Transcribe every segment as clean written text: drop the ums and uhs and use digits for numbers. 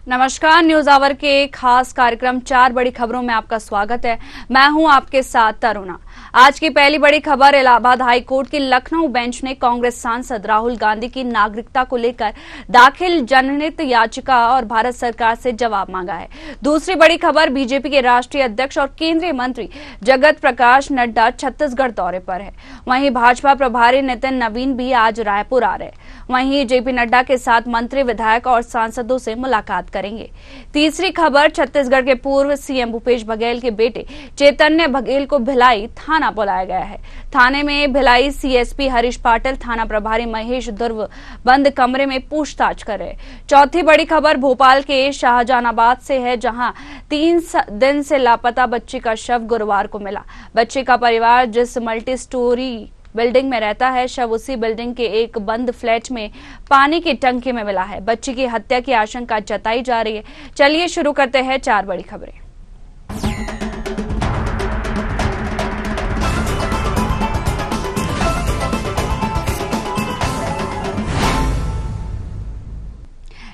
नमस्कार, news our के खास कार्यक्रम 4 बड़ी खबरों में आपका स्वागत है। मैं हूं आपके साथ तरुणा। आज की पहली बड़ी खबर, इलाहाबाद हाई कोर्ट की लखनऊ बेंच ने कांग्रेस सांसद राहुल गांधी की नागरिकता को लेकर दाखिल जनहित याचिका और भारत सरकार से जवाब मांगा है। दूसरी बड़ी खबर, बीजेपी के राष्ट्रीय अध्यक्ष और केंद्रीय मंत्री जगत प्रकाश नड्डा छत्तीसगढ़ दौरे पर है। वहीं भाजपा प्रभारी नितिन नवीन भी आज रायपुर आ रहे। वहीं जेपी नड्डा के साथ मंत्री, विधायक और सांसदों से मुलाकात करेंगे। तीसरी खबर, छत्तीसगढ़ के पूर्व सीएम भूपेश बघेल के बेटे चैतन्य बघेल को भिलाई थाना बुलाया गया है। थाने में भिलाई सीएसपी हरीश पाटिल, थाना प्रभारी महेश दुर्व बंद कमरे में पूछताछ कर रहे। चौथी बड़ी खबर भोपाल के शाहजहानाबाद से है, जहां 3 दिन से लापता बच्ची का शव गुरुवार को मिला। बच्ची का परिवार जिस मल्टी स्टोरी बिल्डिंग में रहता है, शव उसी बिल्डिंग के एक बंद फ्लैट में पानी की टंकी में मिला है। बच्ची की हत्या की आशंका जताई जा रही है। चलिए शुरू करते हैं 4 बड़ी खबरें।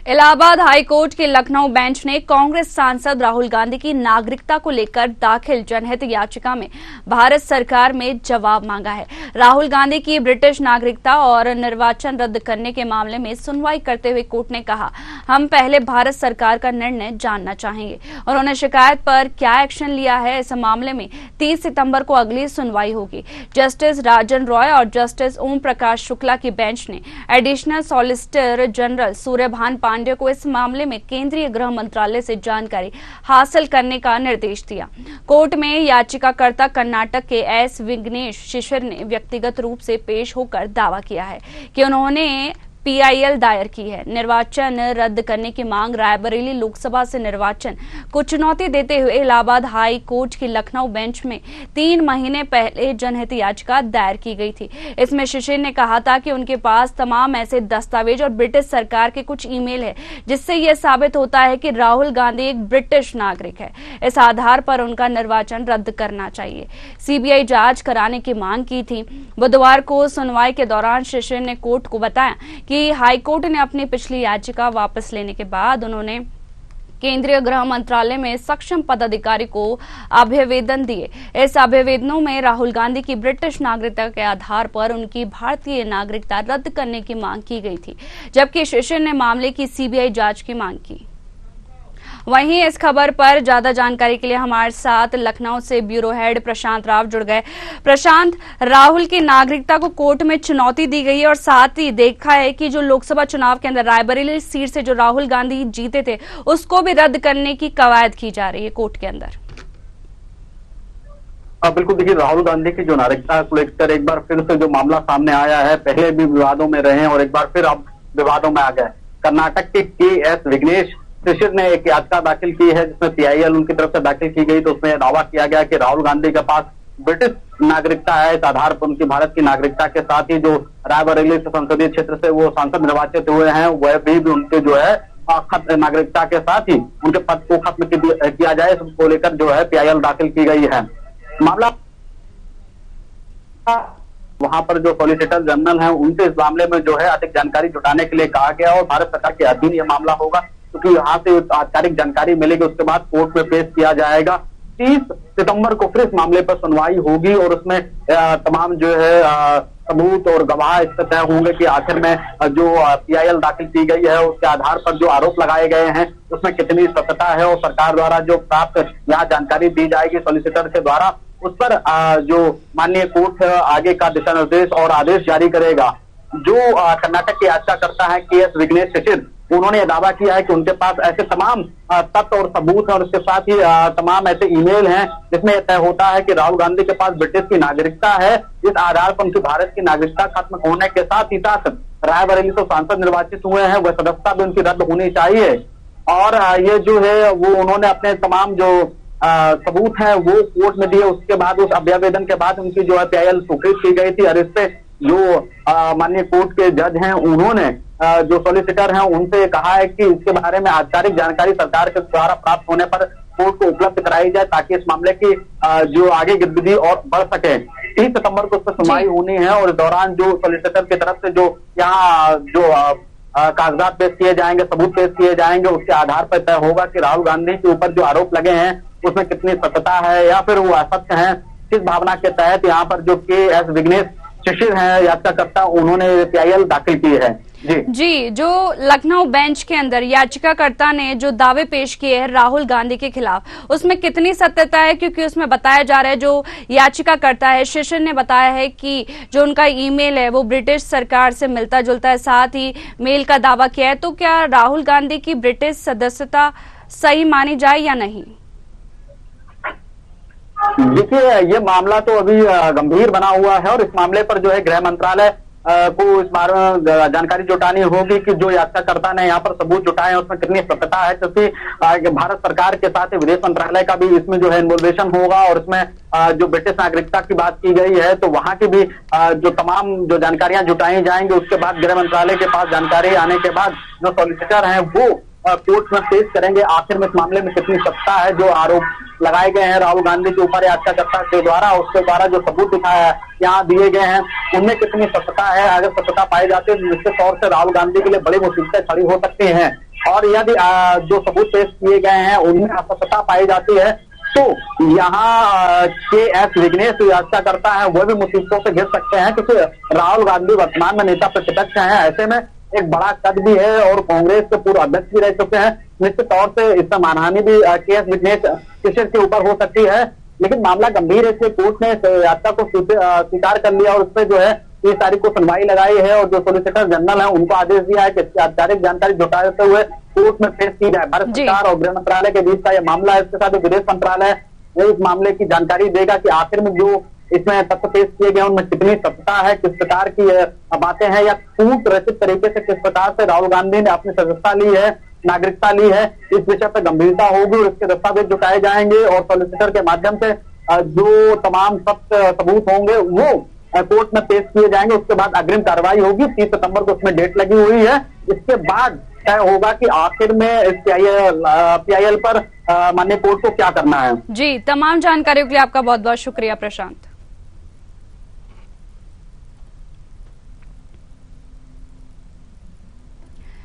इलाहाबाद हाई कोर्ट की लखनऊ बेंच ने कांग्रेस सांसद राहुल गांधी की नागरिकता को लेकर दाखिल जनहित याचिका में भारत सरकार में जवाब मांगा है। राहुल गांधी की ब्रिटिश नागरिकता और निर्वाचन रद्द करने के मामले में सुनवाई करते हुए कोर्ट ने कहा, हम पहले भारत सरकार का निर्णय जानना चाहेंगे। उन्होंने शिकायत पर क्या एक्शन लिया है, इस मामले में 30 सितंबर को अगली सुनवाई होगी। जस्टिस राजन रॉय और जस्टिस ओम प्रकाश शुक्ला की बेंच ने additional solicitor general Suryabhan Pandey को इस मामले में केंद्रीय गृह मंत्रालय से जानकारी हासिल करने का निर्देश दिया। कोर्ट में याचिकाकर्ता कर्नाटक के एस विघ्नेश शिशिर ने व्यक्तिगत रूप से पेश होकर दावा किया है कि उन्होंने पीआईएल दायर की है। निर्वाचन रद्द करने की मांग रायबरेली लोकसभा से निर्वाचन को चुनौती देते हुए इलाहाबाद हाई कोर्ट की लखनऊ बेंच में 3 महीने पहले जनहित याचिका दायर की गई थी। इसमें शिशिर ने कहा था कि उनके पास तमाम ऐसे दस्तावेज और ब्रिटिश सरकार के कुछ ईमेल है, जिससे यह साबित होता है कि राहुल गांधी एक ब्रिटिश नागरिक है। इस आधार पर उनका निर्वाचन रद्द करना चाहिए। सीबीआई जांच कराने की मांग की थी। बुधवार को सुनवाई के दौरान शिशिर ने कोर्ट को बताया कि हाईकोर्ट ने अपनी पिछली याचिका वापस लेने के बाद उन्होंने केंद्रीय गृह मंत्रालय में सक्षम पदाधिकारी को अभ्यवेदन दिए। इस अभ्यवेदनों में राहुल गांधी की ब्रिटिश नागरिकता के आधार पर उनकी भारतीय नागरिकता रद्द करने की मांग की गई थी, जबकि शिशिर ने मामले की सीबीआई जांच की मांग की। वहीं इस खबर पर ज्यादा जानकारी के लिए हमारे साथ लखनऊ से ब्यूरो हेड प्रशांत राव जुड़ गए। प्रशांत, राहुल की नागरिकता को कोर्ट में चुनौती दी गई है और साथ ही देखा है कि जो लोकसभा चुनाव के अंदर रायबरेली सीट से जो राहुल गांधी जीते थे, उसको भी रद्द करने की कवायद की जा रही है कोर्ट के अंदर। बिल्कुल, देखिए राहुल गांधी की जो नागरिकता को लेकर एक बार फिर से जो मामला सामने आया है, पहले भी विवादों में रहे और एक बार फिर अब विवादों में आ गए। कर्नाटक के एस विघ्नेश शिशिर ने एक याचिका दाखिल की है, जिसमें पीआईएल उनकी तरफ से दाखिल की गई। तो उसमें दावा किया गया कि राहुल गांधी के पास ब्रिटिश नागरिकता है। इस आधार पर उनकी भारत की नागरिकता के साथ ही जो रायबरेली संसदीय क्षेत्र से वो सांसद निर्वाचित हुए हैं, वह भी उनके जो है नागरिकता के साथ ही उनके पद को खत्म किया जाए, इसको लेकर जो है पीआईएल दाखिल की गई है। मामला वहां पर जो सॉलिसिटर जनरल है उनसे इस मामले में जो है अधिक जानकारी जुटाने के लिए कहा गया और भारत सरकार के अधीन यह मामला होगा, क्योंकि यहाँ से आधिकारिक जानकारी मिलेगी, उसके बाद कोर्ट में पेश किया जाएगा। 30 सितंबर को फिर इस मामले पर सुनवाई होगी और उसमें तमाम जो है सबूत और गवाह इससे तय होंगे कि आखिर में जो पीआईएल दाखिल की गई है उसके आधार पर जो आरोप लगाए गए हैं उसमें कितनी सत्यता है और सरकार द्वारा जो प्राप्त यहाँ जानकारी दी जाएगी सॉलिसिटर के द्वारा, उस पर जो माननीय कोर्ट आगे का दिशा निर्देश और आदेश जारी करेगा। जो कर्नाटक के याचिकाकर्ता है के एस विघ्नेश शिशिर, उन्होंने दावा किया है कि उनके पास ऐसे तमाम तथ्य और सबूत हैं और उसके साथ ही तमाम ऐसे ईमेल हैं जिसमें तय होता है कि राहुल गांधी के पास ब्रिटिश की नागरिकता है। इस आधार पर उनकी भारत की नागरिकता खत्म होने के साथ ही साथ रायबरेली से सांसद निर्वाचित हुए हैं, वह सदस्यता भी उनकी रद्द होनी चाहिए। और ये जो है वो उन्होंने अपने तमाम जो सबूत हैं वो कोर्ट में दिए। उसके बाद उस अभ्यावेदन के बाद उनकी जो है पीआईएल स्वीकृत की गई थी और इससे जो माननीय कोर्ट के जज हैं उन्होंने जो सॉलिसिटर हैं उनसे कहा है कि इसके बारे में आधिकारिक जानकारी सरकार के द्वारा प्राप्त होने पर कोर्ट को उपलब्ध कराई जाए, ताकि इस मामले की जो आगे गतिविधि और बढ़ सके। 30 सितंबर को उस पर सुनवाई होनी है और इस दौरान जो सॉलिसिटर की तरफ से जो यहाँ जो कागजात पेश किए जाएंगे, सबूत पेश किए जाएंगे, उसके आधार पर तय होगा कि राहुल गांधी के ऊपर जो आरोप लगे हैं उसमें कितनी सत्यता है या फिर वो असत्य है। किस भावना के तहत यहाँ पर जो के एस विघ्नेश शिशिर है याचिकाकर्ता, उन्होंने पीआईएल दाखिल की है। जी, जो लखनऊ बेंच के अंदर याचिकाकर्ता ने जो दावे पेश किए हैं राहुल गांधी के खिलाफ, उसमें कितनी सत्यता है? क्योंकि उसमें बताया जा रहा है, जो याचिकाकर्ता है शिशिर ने बताया है कि जो उनका ईमेल है वो ब्रिटिश सरकार से मिलता जुलता है, साथ ही मेल का दावा किया है। तो क्या राहुल गांधी की ब्रिटिश सदस्यता सही मानी जाए या नहीं? देखिए, ये मामला तो अभी गंभीर बना हुआ है और इस मामले पर जो है गृह मंत्रालय को इस बारे में जानकारी जुटानी होगी कि जो याचिकाकर्ता ने यहाँ पर सबूत जुटाए हैं उसमें कितनी सत्यता है, क्योंकि भारत सरकार के साथ ही विदेश मंत्रालय का भी इसमें जो है इन्वोल्वेशन होगा और इसमें जो ब्रिटिश नागरिकता की बात की गई है तो वहां की भी जो तमाम जो जानकारियां जुटाई जाएंगी। उसके बाद गृह मंत्रालय के पास जानकारी आने के बाद जो सॉलिसिटर हैं वो कोर्ट में पेश करेंगे आखिर में इस मामले में कितनी सत्ता है। जो आरोप लगाए गए हैं राहुल गांधी के ऊपर याचिकाकर्ता के द्वारा, उसके द्वारा जो सबूत दिखाया यहाँ दिए गए हैं उनमें कितनी सत्यता है। अगर सत्यता पाई जाती है तो निश्चित तौर से राहुल गांधी के लिए बड़ी मुसीबतें खड़ी हो सकती हैं और यदि जो सबूत पेश किए गए हैं उनमें असत्यता पाई जाती है तो यहाँ के एस विघ्नेश याचिकाकर्ता है वह भी मुसीबतों से घिर सकते हैं, क्योंकि राहुल गांधी वर्तमान में नेता प्रतिपक्ष हैं। ऐसे में एक बड़ा कद भी है और कांग्रेस के पूर्व अध्यक्ष भी रह चुके हैं। निश्चित तौर से इसमें मानहानि भी के एस विघ्नेश शिशिर के ऊपर हो सकती है, लेकिन मामला गंभीर है। कोर्ट ने याचिका को स्वीकार कर लिया और उस पर जो है 30 तारीख को सुनवाई लगाई है और जो सोलिसिटर जनरल है उनको आदेश दिया है कि औपचारिक जानकारी जुटाते हुए कोर्ट में पेश की जाए। भारत सरकार और गृह मंत्रालय के बीच का यह मामला है। इसके साथ विदेश मंत्रालय इस मामले की जानकारी देगा कि आखिर में जो इसमें तथ्य पेश किए गए उनमें कितनी सत्यता है, किस प्रकार की बातें हैं या कूट रचित तरीके से किस प्रकार से राहुल गांधी ने अपनी सदस्यता ली है, नागरिकता ली है। इस विषय पर गंभीरता होगी और इसके दस्तावेज जुटाए जाएंगे और सॉलिसिटर के माध्यम से जो तमाम सबूत होंगे वो कोर्ट में पेश किए जाएंगे। उसके बाद अग्रिम कार्रवाई होगी। 30 सितंबर को उसमें डेट लगी हुई है। इसके बाद तय होगा कि आखिर में इस पीआईएल पर माननीय कोर्ट को क्या करना है। जी, तमाम जानकारियों के लिए आपका बहुत बहुत शुक्रिया प्रशांत।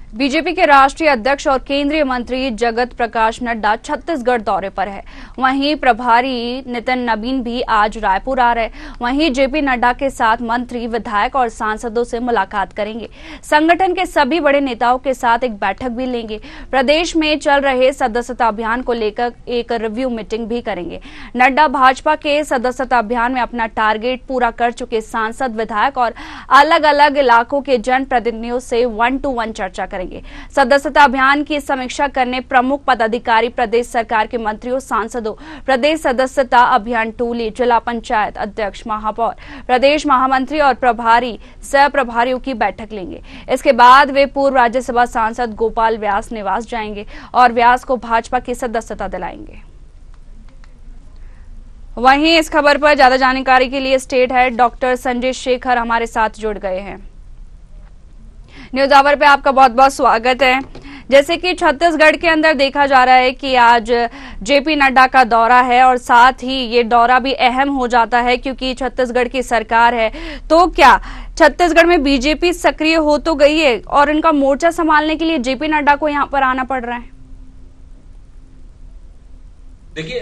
बीजेपी के राष्ट्रीय अध्यक्ष और केंद्रीय मंत्री जगत प्रकाश नड्डा छत्तीसगढ़ दौरे पर है। वहीं प्रभारी नितिन नबीन भी आज रायपुर आ रहे। वहीं जेपी नड्डा के साथ मंत्री, विधायक और सांसदों से मुलाकात करेंगे। संगठन के सभी बड़े नेताओं के साथ एक बैठक भी लेंगे। प्रदेश में चल रहे सदस्यता अभियान को लेकर एक रिव्यू मीटिंग भी करेंगे। नड्डा भाजपा के सदस्यता अभियान में अपना टारगेट पूरा कर चुके सांसद, विधायक और अलग अलग इलाकों के जनप्रतिनिधियों से 1-to-1 चर्चा करेंगे। सदस्यता अभियान की समीक्षा करने प्रमुख पदाधिकारी, प्रदेश सरकार के मंत्रियों, सांसदों, प्रदेश सदस्यता अभियान टोली, जिला पंचायत अध्यक्ष, महापौर, प्रदेश महामंत्री और प्रभारी सह प्रभारियों की बैठक लेंगे। इसके बाद वे पूर्व राज्यसभा सांसद गोपाल व्यास निवास जाएंगे और व्यास को भाजपा की सदस्यता दिलाएंगे। वहीं इस खबर पर ज्यादा जानकारी के लिए state head doctor Sanjay Shekhar हमारे साथ जुड़ गए हैं। न्यूज आवर पे आपका बहुत बहुत स्वागत है। जैसे कि छत्तीसगढ़ के अंदर देखा जा रहा है कि आज जेपी नड्डा का दौरा है और साथ ही ये दौरा भी अहम हो जाता है क्योंकि छत्तीसगढ़ की सरकार है। तो क्या छत्तीसगढ़ में बीजेपी सक्रिय हो तो गई है और इनका मोर्चा संभालने के लिए जेपी नड्डा को यहाँ पर आना पड़ रहा है? देखिए,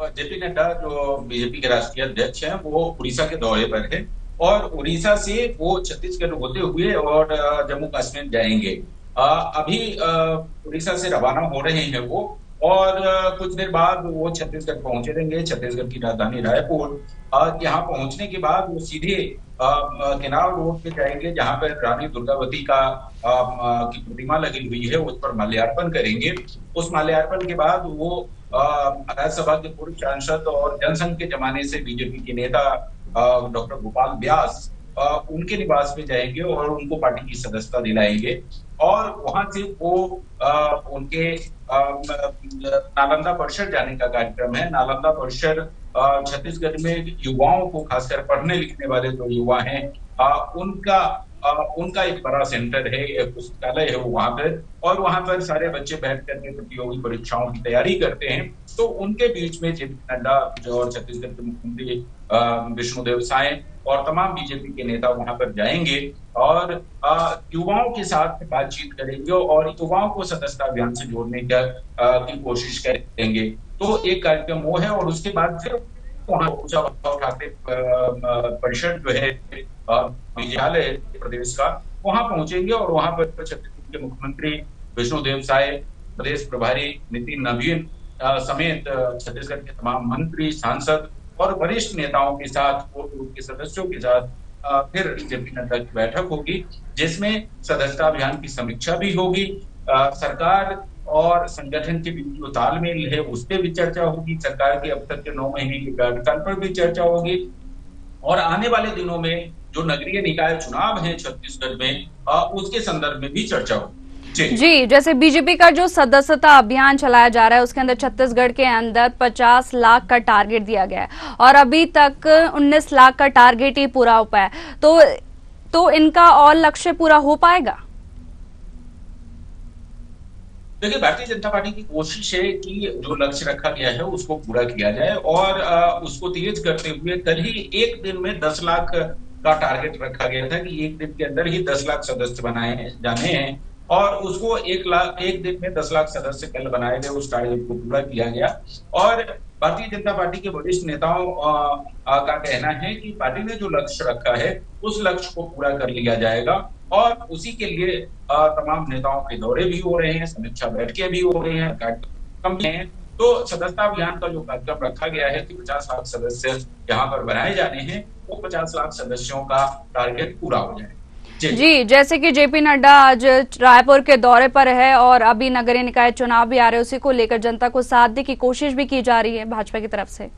जेपी नड्डा जो बीजेपी के राष्ट्रीय अध्यक्ष हैं वो उड़ीसा के दौरे पर है और उड़ीसा से वो छत्तीसगढ़ होते हुए और जम्मू कश्मीर जाएंगे। अभी उड़ीसा से रवाना हो रहे हैं वो और कुछ देर बाद वो छत्तीसगढ़ पहुंचे रहेंगे। छत्तीसगढ़ की राजधानी रायपुर। यहाँ पहुंचने के बाद वो सीधे केनाल रोड पे जाएंगे जहां पर रानी दुर्गावती की प्रतिमा लगी हुई है, उस पर माल्यार्पण करेंगे। उस माल्यार्पण के बाद वो राज्यसभा के पूर्व सांसद और जनसंघ के जमाने से बीजेपी के नेता डॉक्टर गोपाल व्यास उनके निवास में जाएंगे और उनको पार्टी की सदस्यता दिलाएंगे और वहां से वो उनके नालंदा परिसर जाने का कार्यक्रम है। नालंदा परिसर छत्तीसगढ़ में युवाओं को, खासकर पढ़ने लिखने वाले जो युवा हैं, उनका उनका एक बड़ा सेंटर है, एक पुस्तकालय है वो वहां पर, और वहां पर सारे बच्चे बैठ करके प्रतियोगी परीक्षाओं की तैयारी करते हैं। तो उनके बीच में जेपी नड्डा और छत्तीसगढ़ के मुख्यमंत्री विष्णुदेव साय और तमाम बीजेपी के नेता वहां पर जाएंगे और युवाओं के साथ बातचीत करेंगे और युवाओं को सदस्यता अभियान से जोड़ने की कोशिश करेंगे। तो एक कार्यक्रम वो है, और उसके बाद फिर वहां ऊंचा उठाते परिषद जो है विद्यालय प्रदेश का, वहां पहुंचेंगे और वहां पर छत्तीसगढ़ के मुख्यमंत्री विष्णुदेव साय, प्रदेश प्रभारी नितिन नवीन समेत छत्तीसगढ़ के तमाम मंत्री, सांसद और वरिष्ठ नेताओं के साथ, कोर ग्रुप के सदस्यों के साथ फिर जेपी नड्डा की बैठक होगी, जिसमें सदस्यता अभियान की समीक्षा भी होगी। सरकार और संगठन के बीच जो तालमेल है उस पर भी चर्चा होगी, सरकार के अब तक के 9 महीने के कार्यकाल पर भी चर्चा होगी, और आने वाले दिनों में जो नगरीय निकाय चुनाव है छत्तीसगढ़ में उसके संदर्भ में भी चर्चा होगी। जी, जैसे बीजेपी का जो सदस्यता अभियान चलाया जा रहा है उसके अंदर छत्तीसगढ़ के अंदर 50 लाख का टारगेट दिया गया है और अभी तक 19 लाख का टारगेट ही पूरा हो पाया, तो इनका और लक्ष्य पूरा हो पाएगा? देखिए, भारतीय जनता पार्टी की कोशिश है कि जो लक्ष्य रखा गया है उसको पूरा किया जाए, और उसको तेज करते हुए कल ही एक दिन में 10 लाख का टारगेट रखा गया था कि एक दिन के अंदर ही 10 लाख सदस्य बनाए जाने हैं, और उसको एक दिन में 10 लाख सदस्य कल बनाए गए, उस टारगेट को पूरा किया गया। और भारतीय जनता पार्टी के वरिष्ठ नेताओं का कहना है कि पार्टी ने जो लक्ष्य रखा है उस लक्ष्य को पूरा कर लिया जाएगा, और उसी के लिए तमाम नेताओं के दौरे भी हो रहे हैं, समीक्षा बैठकें भी हो रही हैं, कार्यक्रम भी हैं। तो सदस्यता अभियान का जो कार्यक्रम रखा गया है कि 50 लाख सदस्य यहाँ पर बनाए जाने हैं, वो 50 लाख सदस्यों का टारगेट पूरा हो जाए। जी, जैसे कि जेपी नड्डा आज रायपुर के दौरे पर है और अभी नगरीय निकाय चुनाव भी आ रहे हैं, उसी को लेकर जनता को साथ देने की कोशिश भी की जा रही है भाजपा की तरफ से।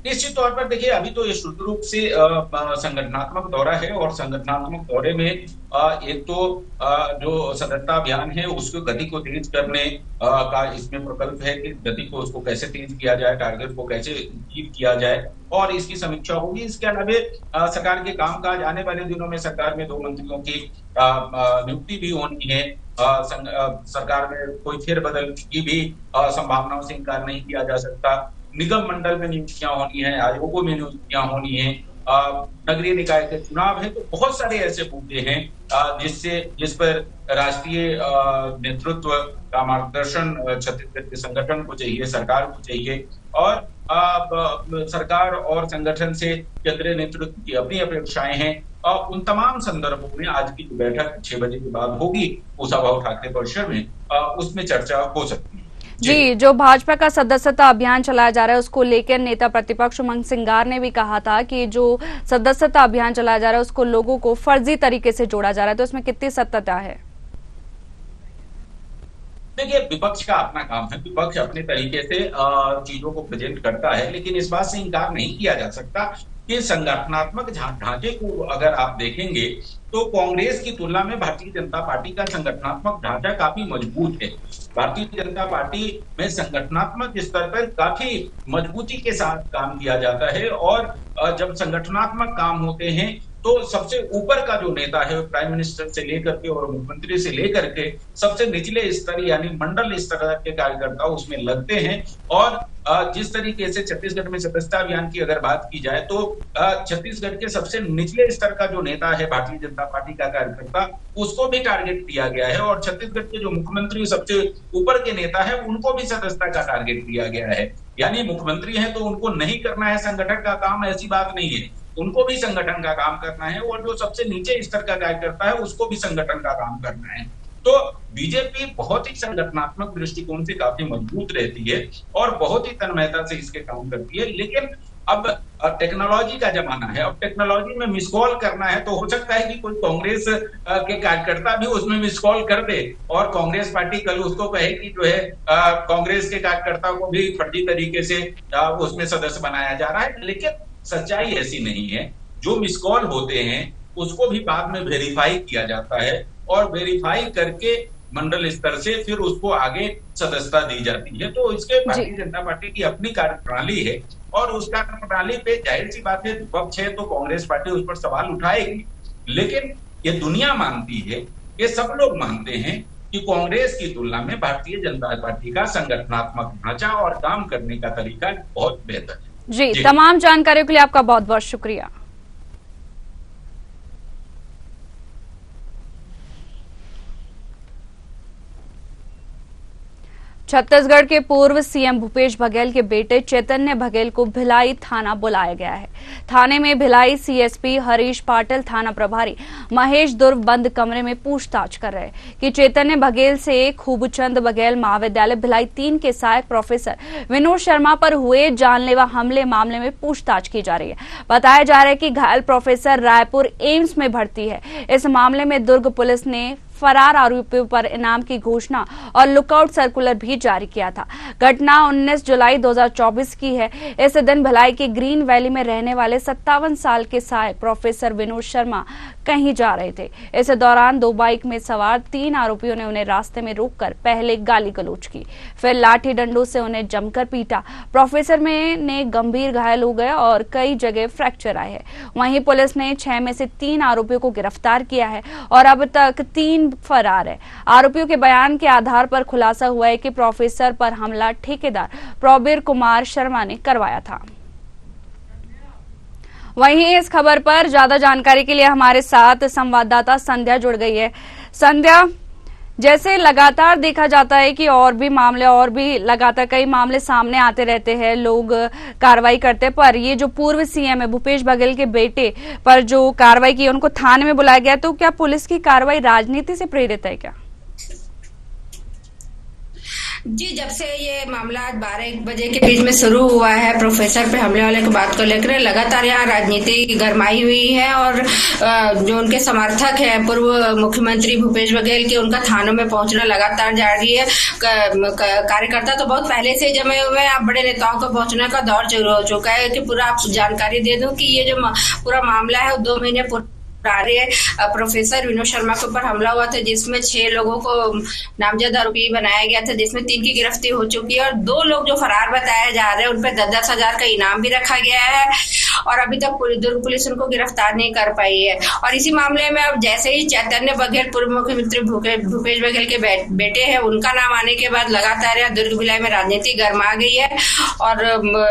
निश्चित तौर पर देखिए, अभी तो ये शुद्ध रूप से संगठनात्मक दौरा है, और संगठनात्मक दौरे में एक तो जो सदस्यता अभियान है उसको गति को तेज करने का इसमें प्रकल्प है कि गति को उसको कैसे तेज किया जाए, टारगेट को कैसे अचीव किया जाए, और इसकी समीक्षा होगी। इसके अलावा सरकार के कामकाज, आने वाले दिनों में सरकार में 2 मंत्रियों की नियुक्ति भी होनी है, सरकार में कोई फेरबदल की भी संभावनाओं से इनकार नहीं किया जा सकता, निगम मंडल में नियुक्तियां होनी है, आयोगों में नियुक्तियां होनी है, नगरीय निकाय के चुनाव है, तो बहुत सारे ऐसे मुद्दे हैं जिस पर राष्ट्रीय नेतृत्व का मार्गदर्शन छत्तीसगढ़ के संगठन को चाहिए, सरकार को चाहिए, और सरकार और संगठन से केंद्रीय नेतृत्व की अपनी अपेक्षाएं हैं। उन तमाम संदर्भों में आज की जो बैठक 6 बजे के बाद होगी कुशाभाऊ ठाकरे परिसर में, उसमें चर्चा हो सकती है। जी, जो भाजपा का सदस्यता अभियान चलाया जा रहा है उसको लेकर नेता प्रतिपक्ष उमंग सिंगार ने भी कहा था कि जो सदस्यता अभियान चलाया जा रहा है उसको लोगों को फर्जी तरीके से जोड़ा जा रहा है, तो इसमें कितनी सत्यता है? देखिए, विपक्ष का अपना काम है, विपक्ष अपने तरीके से चीजों को प्रेजेंट करता है, लेकिन इस बात से इनकार नहीं किया जा सकता कि संगठनात्मक ढांचे को अगर आप देखेंगे तो कांग्रेस की तुलना में भारतीय जनता पार्टी का संगठनात्मक ढांचा काफी मजबूत है। भारतीय जनता पार्टी में संगठनात्मक स्तर पर काफी मजबूती के साथ काम किया जाता है, और जब संगठनात्मक काम होते हैं तो सबसे ऊपर का जो नेता है प्राइम मिनिस्टर से लेकर के और मुख्यमंत्री से लेकर के सबसे निचले स्तर यानी मंडल स्तर के कार्यकर्ता उसमें लगते हैं। और जिस तरीके से छत्तीसगढ़ में सदस्यता अभियान की अगर बात की जाए तो छत्तीसगढ़ के सबसे निचले स्तर का जो नेता है भारतीय जनता पार्टी का कार्यकर्ता, उसको भी टारगेट दिया गया है, और छत्तीसगढ़ के जो मुख्यमंत्री सबसे ऊपर के नेता है उनको भी सदस्यता का टारगेट दिया गया है। यानी मुख्यमंत्री है तो उनको नहीं करना है संगठन का काम, ऐसी बात नहीं है, उनको भी संगठन का काम करना है, और जो सबसे नीचे स्तर का कार्यकर्ता है उसको भी संगठन का काम करना है। तो बीजेपी बहुत ही संगठनात्मक दृष्टिकोण से काफी मजबूत रहती है और बहुत ही तन्मयता से इसके काम करती है। लेकिन अब टेक्नोलॉजी का जमाना है, अब टेक्नोलॉजी में मिस कॉल करना है, तो हो सकता है कि कोई कांग्रेस के कार्यकर्ता भी उसमें मिस कॉल कर दे और कांग्रेस पार्टी कल उसको कहे कि जो है कांग्रेस के कार्यकर्ता को भी फर्जी तरीके से उसमें सदस्य बनाया जा रहा है। लेकिन सच्चाई ऐसी नहीं है, जो मिस कॉल होते हैं उसको भी बाद में वेरीफाई किया जाता है, और वेरीफाई करके मंडल स्तर से फिर उसको आगे सदस्यता दी जाती है। तो इसके भारतीय जनता पार्टी की अपनी कार्यप्रणाली है और उस कार्यप्रणाली पे जाहिर सी बात है विपक्ष है तो कांग्रेस पार्टी उस पर सवाल उठाएगी। लेकिन ये दुनिया मानती है, ये सब लोग मानते हैं कि कांग्रेस की तुलना में भारतीय जनता पार्टी का संगठनात्मक ढांचा और काम करने का तरीका बहुत बेहतर है। जी, तमाम जानकारियों के लिए आपका बहुत बहुत शुक्रिया। छत्तीसगढ़ के पूर्व सीएम भूपेश बघेल के बेटे चैतन्य बघेल को भिलाई थाना बुलाया गया है। थाने में भिलाई सीएसपी हरीश पाटिल, थाना प्रभारी महेश दुर्व बंद कमरे में पूछताछ कर रहे हैं कि चैतन्य बघेल से खूबचंद बघेल महाविद्यालय भिलाई 3 के सहायक प्रोफेसर विनोद शर्मा पर हुए जानलेवा हमले मामले में पूछताछ की जा रही है। बताया जा रहा है कि घायल प्रोफेसर रायपुर एम्स में भर्ती है। इस मामले में दुर्ग पुलिस ने फरार आरोपियों पर इनाम की घोषणा और लुकआउट सर्कुलर भी जारी किया था। घटना 19 जुलाई 2024 की है। इस दिन भिलाई के ग्रीन वैली में रहने वाले 57 साल के सहायक प्रोफेसर विनोद शर्मा कहीं जा रहे थे। इस दौरान 2 बाइक में सवार 3 आरोपियों ने उन्हें रास्ते में रोककर पहले गाली गलौज की, फिर लाठी डंडों से उन्हें जमकर पीटा। प्रोफेसर ने गंभीर घायल हो गए और कई जगह फ्रैक्चर आए हैं। वहीं पुलिस ने 6 में से 3 आरोपियों को गिरफ्तार किया है और अब तक 3 फरार है। आरोपियों के बयान के आधार पर खुलासा हुआ है कि प्रोफेसर पर हमला ठेकेदार प्रवीर कुमार शर्मा ने करवाया था। वहीं इस खबर पर ज्यादा जानकारी के लिए हमारे साथ संवाददाता संध्या जुड़ गई है। संध्या, जैसे लगातार देखा जाता है कि और भी लगातार कई मामले सामने आते रहते हैं, लोग कार्रवाई करते हैं, पर ये जो पूर्व सीएम है भूपेश बघेल के बेटे पर जो कार्रवाई की उनको थाने में बुलाया गया, तो क्या पुलिस की कार्रवाई राजनीति से प्रेरित है क्या? जी, जब से ये मामला आज 12-1 बजे के बीच में शुरू हुआ है प्रोफेसर पे हमले वाले की बात को लेकर लगातार यहाँ राजनीति गरमाई हुई है और जो उनके समर्थक है पूर्व मुख्यमंत्री भूपेश बघेल के, उनका थानों में पहुंचना लगातार जारी है। कार्यकर्ता तो बहुत पहले से जमे हुए हैं, अब बड़े नेताओं को पहुंचने का दौर शुरू हो चुका है। कि पूरा आप जानकारी दे दूं कि ये जो पूरा मामला है 2 महीने प्रोफेसर विनोद शर्मा के ऊपर हमला हुआ था, जिसमें 6 लोगों को नामजद आरोपी बनाया गया था, जिसमें 3 की गिरफ्तारी हो चुकी है और 2 लोग जो फरार बताए जा रहे हैं उन पर 10-10 हजार का इनाम भी रखा गया है और अभी तक दुर्ग पुलिस उनको गिरफ्तार नहीं कर पाई है। और इसी मामले में अब जैसे ही चैतन्य बघेल पूर्व मुख्यमंत्री भूपेश बघेल के बेटे हैं, उनका नाम आने के बाद लगातार यहाँ दुर्ग भिलाई में राजनीति गर्मा गई है और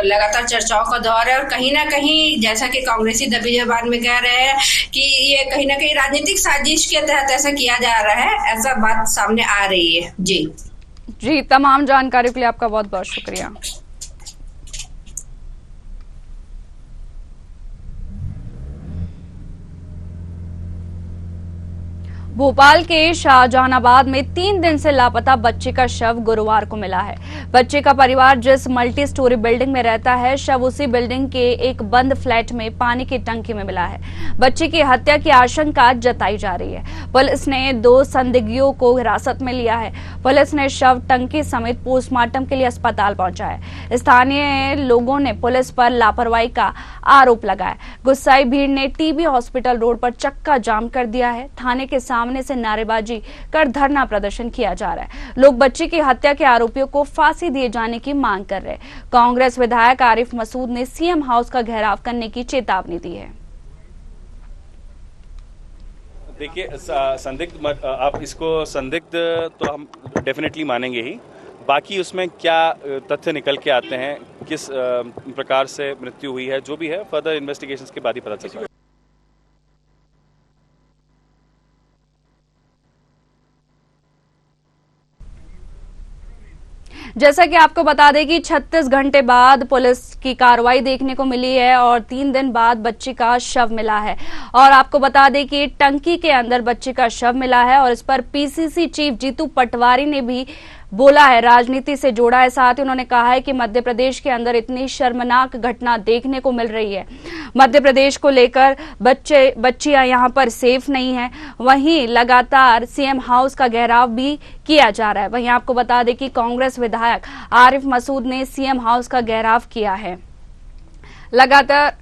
लगातार चर्चाओं का दौर है। और कहीं ना कहीं जैसा कि कांग्रेसी दबी जबान में कह रहे हैं कि ये कहीं ना कहीं राजनीतिक साजिश के तहत ऐसा किया जा रहा है, ऐसा बात सामने आ रही है। जी, तमाम जानकारी के लिए आपका बहुत बहुत शुक्रिया। भोपाल के शाहजहानाबाद में 3 दिन से लापता बच्चे का शव गुरुवार को मिला है। बच्चे का परिवार जिस मल्टी स्टोरी बिल्डिंग में रहता है, शव उसी बिल्डिंग के एक बंद फ्लैट में पानी की टंकी में मिला है। बच्चे की हत्या की आशंका जताई जा रही है। पुलिस ने 2 संदिग्धों को हिरासत में लिया है। पुलिस ने शव टंकी समेत पोस्टमार्टम के लिए अस्पताल पहुंचाया। स्थानीय लोगों ने पुलिस पर लापरवाही का आरोप लगाया। गुस्साई भीड़ ने टीबी हॉस्पिटल रोड पर चक्का जाम कर दिया है। थाने के सामने से नारेबाजी कर धरना प्रदर्शन किया जा रहा है। लोग बच्चे की हत्या के आरोपियों को फांसी दिए जाने की मांग कर रहे हैं। कांग्रेस विधायक आरिफ मसूद ने सीएम हाउस का घेराव करने की चेतावनी दी है। देखिए, संदिग्ध आप इसको संदिग्ध तो हम डेफिनेटली मानेंगे ही, बाकी उसमें क्या तथ्य निकल के आते हैं, किस प्रकार से मृत्यु हुई है, जो भी है फर्दर इन्वेस्टिगेशंस के बाद ही पता चलेगा। जैसा कि आपको बता दें कि 36 घंटे बाद पुलिस की कार्रवाई देखने को मिली है और 3 दिन बाद बच्चे का शव मिला है। और आपको बता दें कि टंकी के अंदर बच्चे का शव मिला है और इस पर पीसीसी चीफ जीतू पटवारी ने भी बोला है, राजनीति से जोड़ा है। साथ ही उन्होंने कहा है कि मध्य प्रदेश के अंदर इतनी शर्मनाक घटना देखने को मिल रही है। मध्य प्रदेश को लेकर बच्चियां यहां पर सेफ नहीं है। वहीं लगातार सीएम हाउस का घेराव भी किया जा रहा है। वहीं आपको बता दें कि कांग्रेस विधायक आरिफ मसूद ने सीएम हाउस का घेराव किया है। लगातार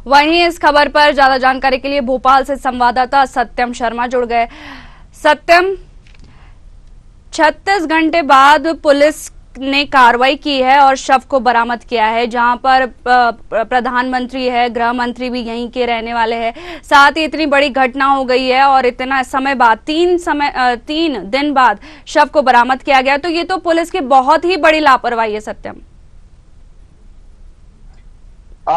वहीं इस खबर पर ज्यादा जानकारी के लिए भोपाल से संवाददाता सत्यम शर्मा जुड़ गए। सत्यम, 36 घंटे बाद पुलिस ने कार्रवाई की है और शव को बरामद किया है, जहां पर प्रधानमंत्री है, गृह मंत्री भी यहीं के रहने वाले हैं। साथ ही इतनी बड़ी घटना हो गई है और इतना समय बाद 3 दिन बाद शव को बरामद किया गया, तो ये तो पुलिस की बहुत ही बड़ी लापरवाही है। सत्यम,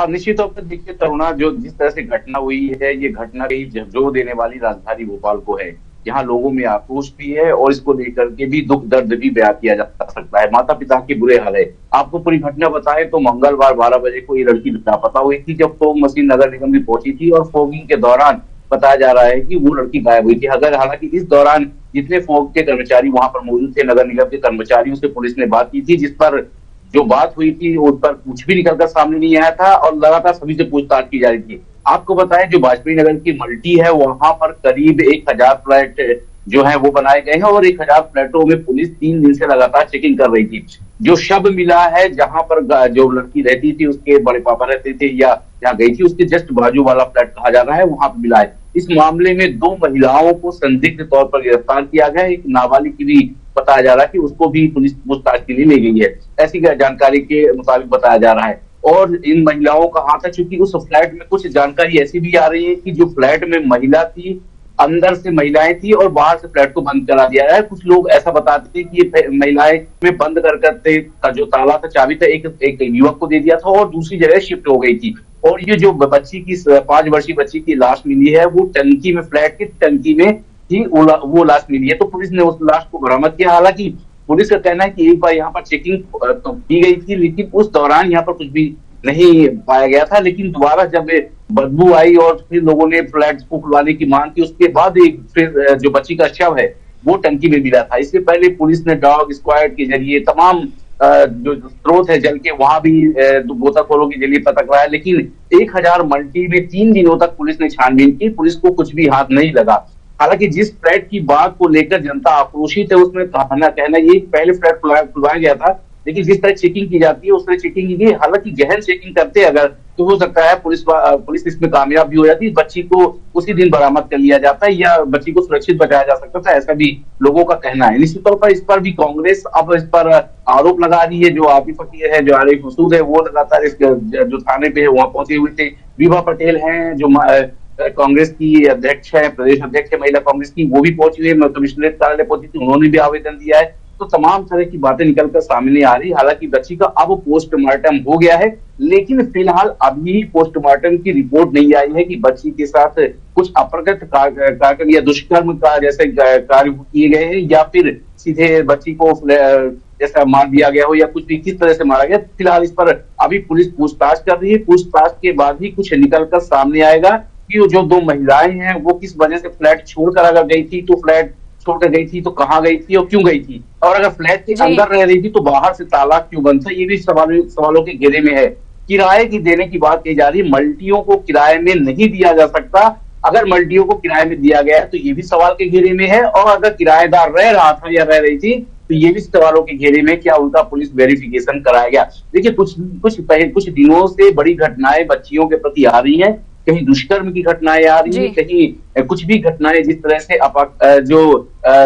निश्चित तौर पर देखिए तरुणा, जो जिस तरह से घटना हुई है, ये घटना कहीं झकझोर देने वाली राजधानी भोपाल को है। यहाँ लोगों में आक्रोश भी है और इसको लेकर के भी दुख दर्द भी बयां किया जा सकता है। माता पिता के बुरे हाल है। आपको पूरी घटना बताएं तो मंगलवार 12 बजे को ये लड़की लापता हुई थी, जब फॉग मशीन नगर निगम भी पहुंची थी और फॉगिंग के दौरान बताया जा रहा है कि वो लड़की गायब हुई थी। अगर हालांकि इस दौरान जितने फॉग के कर्मचारी वहां पर मौजूद थे, नगर निगम के कर्मचारियों से पुलिस ने बात की थी, जिस पर जो बात हुई थी उस पर कुछ भी निकलकर सामने नहीं आया था और लगातार सभी से पूछताछ की जा रही थी। आपको बताएं, जो वाजपेयी नगर की मल्टी है, वहां पर करीब 1000 फ्लैट जो है वो बनाए गए हैं और 1000 फ्लैटों में पुलिस 3 दिन से लगातार चेकिंग कर रही थी। जो शव मिला है, जहां पर जो लड़की रहती थी, उसके बड़े पापा रहते थे या जहाँ गई थी, उसके जस्ट बाजू वाला फ्लैट कहा जा रहा है, वहां पर मिला है। इस मामले में 2 महिलाओं को संदिग्ध तौर पर गिरफ्तार किया गया है। एक नाबालिग की भी बताया जा रहा है कि उसको भी पुलिस पूछताछ के लिए ले गई है, ऐसी जानकारी के मुताबिक बताया जा रहा है। और इन महिलाओं का हाथ है, चूंकि उस फ्लैट में कुछ जानकारी ऐसी भी आ रही है कि जो फ्लैट में महिला थी, अंदर से महिलाएं थी और बाहर से फ्लैट को बंद करा दिया है। कुछ लोग ऐसा बताते थे कि ये महिलाएं में बंद करते का जो ताला था, चाबी था, एक युवक को दे दिया था और दूसरी जगह शिफ्ट हो गई थी। और ये जो बच्ची की 5 वर्षीय बच्ची की लाश मिली है, वो टंकी में, फ्लैट की टंकी में ही वो लाश मिली है। तो पुलिस ने उस लाश को बरामद किया। हालांकि पुलिस का कहना है कि एक बार यहाँ पर चेकिंग तो की गई थी, लेकिन उस दौरान यहाँ पर कुछ भी नहीं पाया गया था। लेकिन दोबारा जब बदबू आई और फिर लोगों ने फ्लैट को खुलवाने की मांग की, उसके बाद एक फिर जो बच्ची का शव है वो टंकी में मिला था। इससे पहले पुलिस ने डॉग स्क्वाड के जरिए तमाम जो स्रोत है जल के, वहां भी गोताखोरों के जरिए पता कराया, लेकिन 1000 मल्टी में 3 दिनों तक पुलिस ने छानबीन की, पुलिस को कुछ भी हाथ नहीं लगा। हालांकि जिस फ्लैट की बात को लेकर जनता आक्रोशित है, उसमें कहना ये पहले फ्लैट खुलवाया गया था, लेकिन जिस तरह चेकिंग की जाती है उस तरह चेकिंग की। हालांकि गहन चेकिंग करते अगर तो हो सकता है पुलिस इसमें कामयाब भी हो जाती, बच्ची को उसी दिन बरामद कर लिया जाता है या बच्ची को सुरक्षित बचाया जा सकता था, ऐसा भी लोगों का कहना है। निश्चित तौर पर इस पर भी कांग्रेस अब इस पर आरोप लगा रही है। जो आतिफ फकीर है, जो आरिफ मसूद है, वो लगातार इस जो थाने पे है वहां पहुंचे हुए थे। विभा पटेल हैं, जो कांग्रेस की अध्यक्ष है, प्रदेश अध्यक्ष है महिला कांग्रेस की, वो भी पहुंची हुई है, कमिश्नरेट कार्यालय पहुंची थी, उन्होंने भी आवेदन दिया है। तो तमाम तरह की बातें निकलकर सामने आ रही। हालांकि बच्ची का अब पोस्टमार्टम हो गया है, लेकिन फिलहाल अभी पोस्टमार्टम की रिपोर्ट नहीं आई है कि बच्ची के साथ कुछ अप्रगट कार्य या दुष्कर्म का जैसे कार्य किए गए हैं या फिर सीधे बच्ची को जैसा मार दिया गया हो या कुछ भी, किस तरह से मारा गया। फिलहाल इस पर अभी पुलिस पूछताछ कर रही है। पूछताछ के बाद ही कुछ निकलकर सामने आएगा कि जो 2 महिलाएं हैं वो किस वजह से फ्लैट छोड़कर अगर गई थी, तो फ्लैट छोड़कर गई थी तो कहाँ गई थी और क्यों गई थी, और अगर फ्लैट के अंदर रह रही थी तो बाहर से ताला क्यों बंद था, ये भी सवालों के घेरे में है। किराए की देने की बात कही जा रही है। मल्टियों को किराए में नहीं दिया जा सकता। अगर मल्टियों को किराए में दिया गया है तो ये भी सवाल के घेरे में है, और अगर किराएदार रह रहा था या रह रही थी तो ये भी सवालों के घेरे में, क्या उनका पुलिस वेरिफिकेशन कराया गया। देखिए कुछ दिनों से बड़ी घटनाएं बच्चियों के प्रति आ रही हैं, कहीं दुष्कर्म की घटनाएं आ रही है, कहीं कुछ भी घटनाएं जिस तरह से जो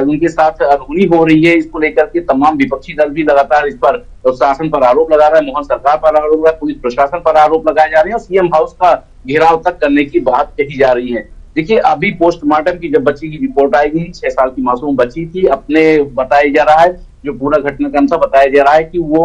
उनके साथ अनहोनी हो रही है, इसको लेकर के तमाम विपक्षी दल भी लगातार इस पर शासन पर आरोप लगा रहा है, मोहन सरकार पर आरोप लगा रहा है, पुलिस प्रशासन पर आरोप लगाए जा रहे हैं और सीएम हाउस का घेराव तक करने की बात कही जा रही है। देखिए अभी पोस्टमार्टम की जब बच्ची की रिपोर्ट आएगी, 6 साल की मासूम बच्ची थी, अपने बताया जा रहा है, जो पूरा घटनाक्रम था बताया जा रहा है कि वो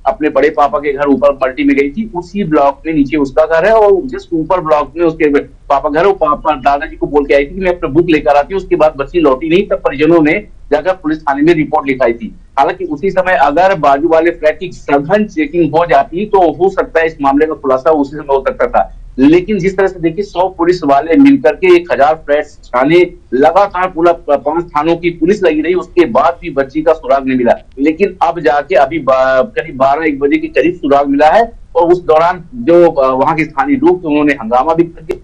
अपने बड़े पापा के घर ऊपर मल्टी में गई थी, उसी ब्लॉक में नीचे उसका घर है और जिस ऊपर ब्लॉक में उसके पापा घर, पापा दादाजी को बोल के आई थी कि मैं अपना बुक लेकर आती हूँ। उसके बाद बच्ची लौटी नहीं, तब परिजनों ने जाकर पुलिस थाने में रिपोर्ट लिखाई थी। हालांकि उसी समय अगर बाजू वाले फ्लैट की सघन चेकिंग हो जाती तो हो सकता है इस मामले का खुलासा उसी समय हो सकता था, लेकिन जिस तरह से देखिए 100 पुलिस वाले मिलकर के 1000 फ्लैट्स छाने, लगातार पूरा 5 थानों की पुलिस लगी रही, उसके बाद भी बच्ची का सुराग नहीं मिला। लेकिन अब जाके अभी करीब 12-1 बजे के करीब सुराग मिला है और उस दौरान जो वहां के स्थानीय लोग थे उन्होंने हंगामा भी कर दिया,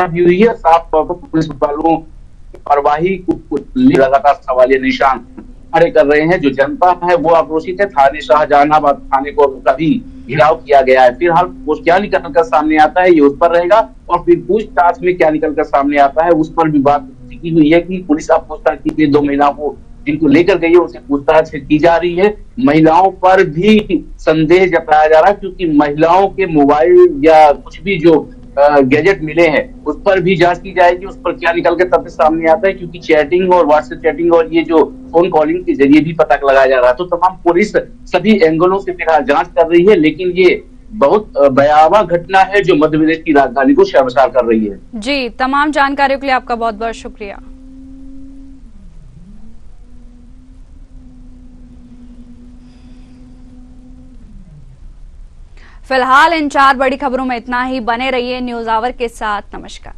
भी हुई है। साफ तौर पर पुलिस वालों की कार्यवाही को लगातार सवालिया निशान खड़े कर रहे हैं। जो जनता है वो आक्रोशित है। थाने शाहजहानाबाद थाने को कभी घिराव किया गया है। फिलहाल क्या निकल कर सामने आता है ये उस पर रहेगा, और फिर पूछताछ में क्या निकल कर सामने आता है उस पर भी बात की हुई है कि पुलिस अब पूछताछ की 2 महिलाओं को जिनको लेकर गई है उनसे पूछताछ की जा रही है। महिलाओं पर भी संदेह जताया जा रहा है, क्योंकि महिलाओं के मोबाइल या कुछ भी जो गैजेट मिले हैं उस पर भी जांच की जाएगी, उस पर क्या निकल के तथ्य सामने आता है, क्योंकि चैटिंग और व्हाट्सएप चैटिंग और ये जो फोन कॉलिंग के जरिए भी पता लगाया जा रहा है। तो तमाम पुलिस सभी एंगलों से फिलहाल जांच कर रही है, लेकिन ये बहुत भयावह घटना है जो मध्य प्रदेश की राजधानी को शर्मसार कर रही है। जी, तमाम जानकारियों के लिए आपका बहुत बहुत शुक्रिया। फिलहाल इन 4 बड़ी खबरों में इतना ही। बने रहिए न्यूज़ आवर के साथ। नमस्कार।